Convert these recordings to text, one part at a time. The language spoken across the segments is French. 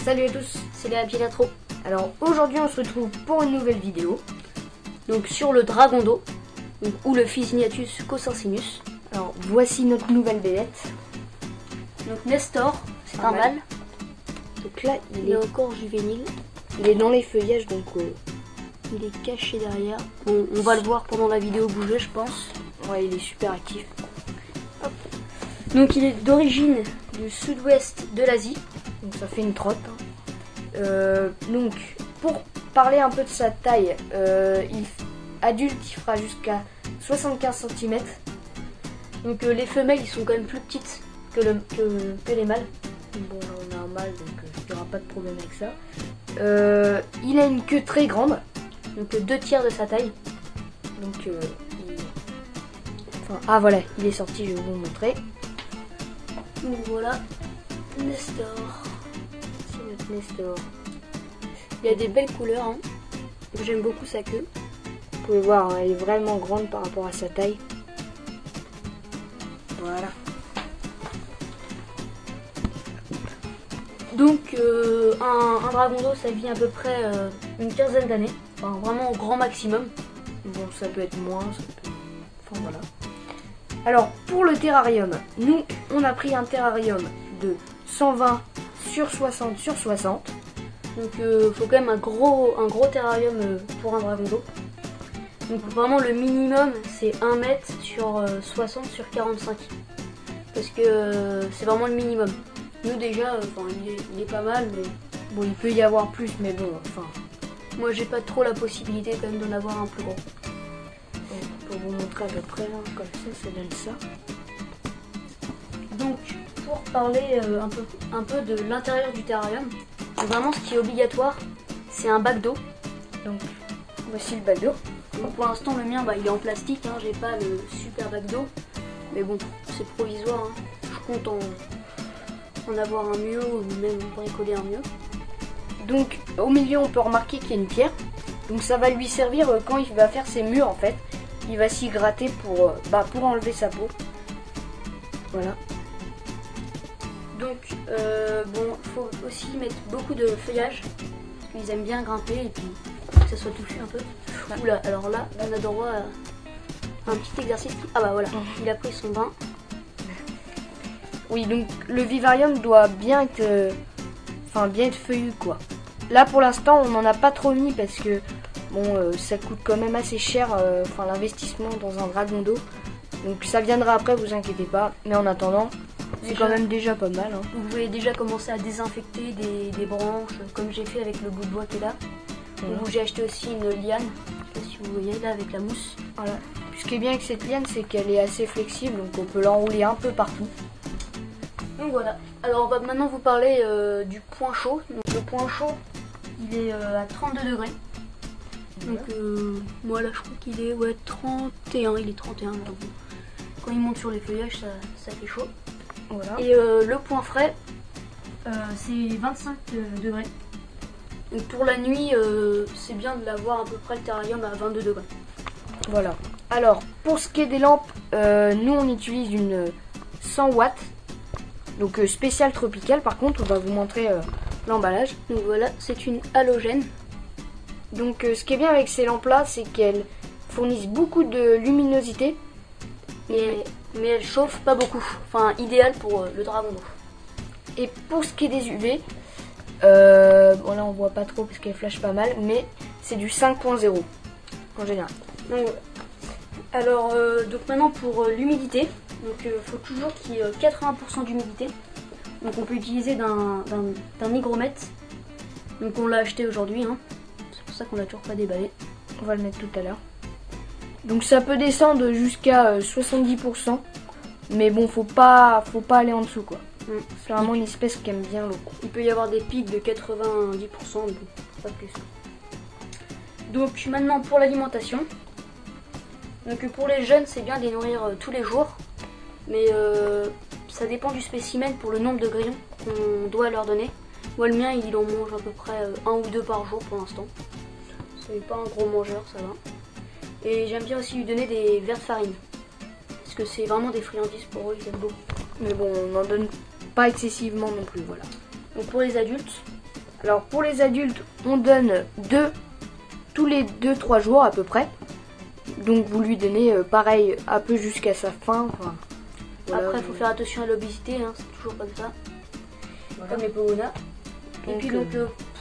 Salut à tous, c'est Léa Pilatro. Alors aujourd'hui on se retrouve pour une nouvelle vidéo. Donc sur le dragon d'eau, ou le Physniatus cocincinus. Alors voici notre nouvelle bébête. Donc Nestor, c'est un mâle. Donc là il est encore juvénile. Il est dans les feuillages, donc il est caché derrière. On va le voir pendant la vidéo bouger, je pense. Ouais, il est super actif. Hop. Donc il est d'origine du sud-ouest de l'Asie. Donc ça fait une trotte. Donc pour parler un peu de sa taille, adulte il fera jusqu'à 75 cm. Donc les femelles ils sont quand même plus petites que les mâles. Bon là on a un mâle donc il n'y aura pas de problème avec ça. Il a une queue très grande, donc 2/3 de sa taille. Donc ah voilà, il est sorti, je vais vous montrer. Donc voilà, Nestor. C'est notre Nestor. Il a des belles couleurs, hein. J'aime beaucoup sa queue. Vous pouvez voir, hein, elle est vraiment grande par rapport à sa taille. Voilà. Donc un dragon d'eau ça vit à peu près une quinzaine d'années. Enfin vraiment au grand maximum. Bon ça peut être moins, ça peut... Enfin voilà. Alors pour le terrarium, nous on a pris un terrarium de 120 sur 60 sur 60. Donc faut quand même un gros terrarium pour un dragon d'eau. Donc vraiment le minimum c'est 1 mètre sur 60 sur 45. Parce que c'est vraiment le minimum. Nous déjà, il est pas mal, mais bon il peut y avoir plus, mais bon, enfin, moi j'ai pas trop la possibilité quand même d'en avoir un plus gros. Donc, pour vous montrer à peu près, hein, comme ça donne ça. Donc pour parler un peu de l'intérieur du terrarium, vraiment ce qui est obligatoire, c'est un bac d'eau. Donc voici le bac d'eau. Pour l'instant le mien il est en plastique, hein, j'ai pas le super bac d'eau, mais bon c'est provisoire, hein. Je compte en avoir un mieux ou même bricoler un mieux. Donc au milieu on peut remarquer qu'il y a une pierre, donc ça va lui servir quand il va faire ses murs en fait. Il va s'y gratter pour enlever sa peau. Voilà. Donc bon, faut aussi mettre beaucoup de feuillage parce qu'ils aiment bien grimper et puis que ça soit touché un peu. Oula, alors là on a droit à un petit exercice. Ah bah voilà, il a pris son bain. Oui, donc le vivarium doit bien être feuillu quoi. Là pour l'instant on n'en a pas trop mis parce que bon ça coûte quand même assez cher l'investissement dans un dragon d'eau. Donc ça viendra après, vous inquiétez pas. Mais en attendant, c'est quand même déjà pas mal. Hein. Vous pouvez déjà commencer à désinfecter des branches comme j'ai fait avec le bout de bois qui est là. Où j'ai acheté aussi une liane, je sais pas si vous voyez là avec la mousse. Voilà. Ce qui est bien avec cette liane c'est qu'elle est assez flexible, donc on peut l'enrouler un peu partout. Donc voilà, alors on va maintenant vous parler du point chaud. Donc, le point chaud, il est à 32 degrés. Donc moi là je crois qu'il est 31, il est 31. Donc, quand il monte sur les feuillages, ça fait chaud. Voilà. Et le point frais, c'est 25 degrés. Donc pour la nuit, c'est bien de l'avoir à peu près le terrarium à 22 degrés. Voilà. Alors pour ce qui est des lampes, nous on utilise une 100 watts. Donc spécial tropical, par contre on va vous montrer l'emballage. Donc voilà, c'est une halogène. Donc ce qui est bien avec ces lampes là, c'est qu'elles fournissent beaucoup de luminosité, mais elles chauffent pas beaucoup. Enfin idéal pour le dragon d'eau. Et pour ce qui est des UV, bon là on voit pas trop parce qu'elles flashent pas mal, mais c'est du 5.0 en général. Donc, alors donc maintenant pour l'humidité. Donc il faut toujours qu'il y ait 80% d'humidité. Donc on peut utiliser d'un hygromètre. Donc on l'a acheté aujourd'hui, hein. C'est pour ça qu'on l'a toujours pas déballé. On va le mettre tout à l'heure. Donc ça peut descendre jusqu'à 70%. Mais bon faut pas aller en dessous quoi. C'est vraiment une espèce qui aime bien l'eau. Il peut y avoir des pics de 90%, mais pas plus. Donc maintenant pour l'alimentation. Donc pour les jeunes c'est bien de les nourrir tous les jours. Mais ça dépend du spécimen pour le nombre de grillons qu'on doit leur donner. Moi le mien il en mange à peu près 1 ou 2 par jour pour l'instant. C'est pas un gros mangeur, ça va. Et j'aime bien aussi lui donner des verres de farine. Parce que c'est vraiment des friandises pour eux, ils aiment beaucoup. Mais bon, on n'en donne pas excessivement non plus, voilà. Donc pour les adultes, Alors pour les adultes, on donne 2 tous les 2-3 jours à peu près. Donc vous lui donnez pareil un peu jusqu'à sa fin. Enfin, voilà, Après, il faut faire attention à l'obésité, hein, c'est toujours comme ça. voilà. Comme les Pawona. Et puis donc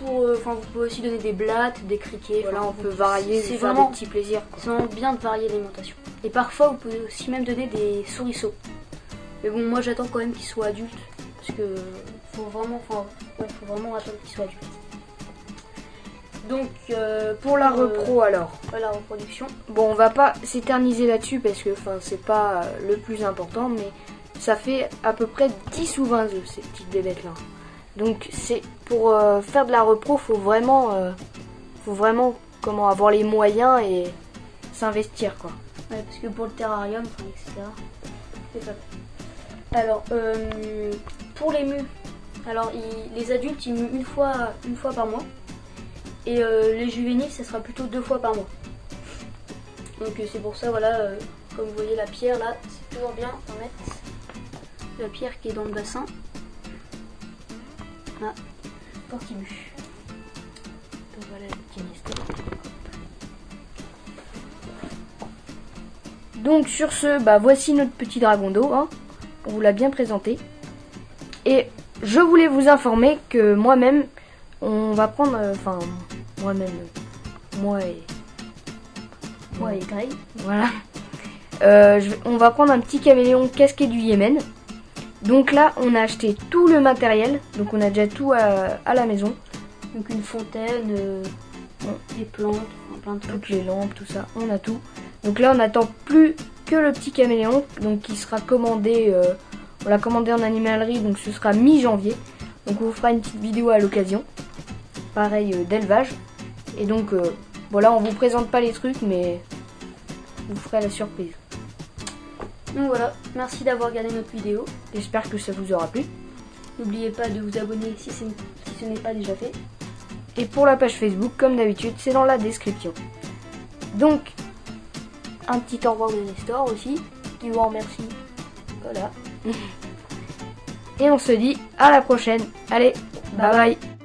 vous pouvez aussi donner des blattes, des criquets. Voilà, enfin, on peut varier, c'est faire vraiment des petits plaisirs. C'est vraiment bien de varier l'alimentation. Et parfois, vous pouvez aussi même donner des souriceaux. Mais bon, moi j'attends quand même qu'ils soient adultes. Parce que faut vraiment attendre qu'ils soient adultes. Donc, Pour la repro alors. la reproduction. Bon, on va pas s'éterniser là-dessus parce que c'est pas le plus important, mais ça fait à peu près 10 ou 20 œufs ces petites bébêtes là. Donc c'est pour faire de la repro, faut vraiment avoir les moyens et s'investir quoi. Ouais, parce que pour le terrarium, etc. C'est pas mal. Alors, pour les mues, alors les adultes ils muent une fois par mois. Et les juvéniles, ça sera plutôt 2 fois par mois. Donc c'est pour ça, voilà, comme vous voyez la pierre là, c'est toujours bien d'en mettre la pierre qui est dans le bassin. Là, pour qu'il mue. Donc voilà le petit nestor. Donc sur ce, voici notre petit dragon d'eau. Hein. On vous l'a bien présenté. Et je voulais vous informer que moi-même, on va prendre, moi-même, moi et Grey. voilà. On va prendre un petit caméléon casqué du Yémen. Donc là, on a acheté tout le matériel. Donc on a déjà tout à la maison. Donc une fontaine, des plantes, plein de trucs. Toutes les lampes, tout ça, on a tout. Donc là, on n'attend plus que le petit caméléon. Donc qui sera commandé, on l'a commandé en animalerie. Donc ce sera mi-janvier. Donc on vous fera une petite vidéo à l'occasion. Pareil d'élevage. Et donc voilà, on vous présente pas les trucs, mais vous ferez la surprise. Donc voilà, merci d'avoir regardé notre vidéo. J'espère que ça vous aura plu. N'oubliez pas de vous abonner si ce n'est pas déjà fait. Et pour la page Facebook, comme d'habitude, c'est dans la description. Donc, Un petit au revoir de Nestor aussi, qui vous remercie. Voilà. Et on se dit à la prochaine. Allez, bye bye.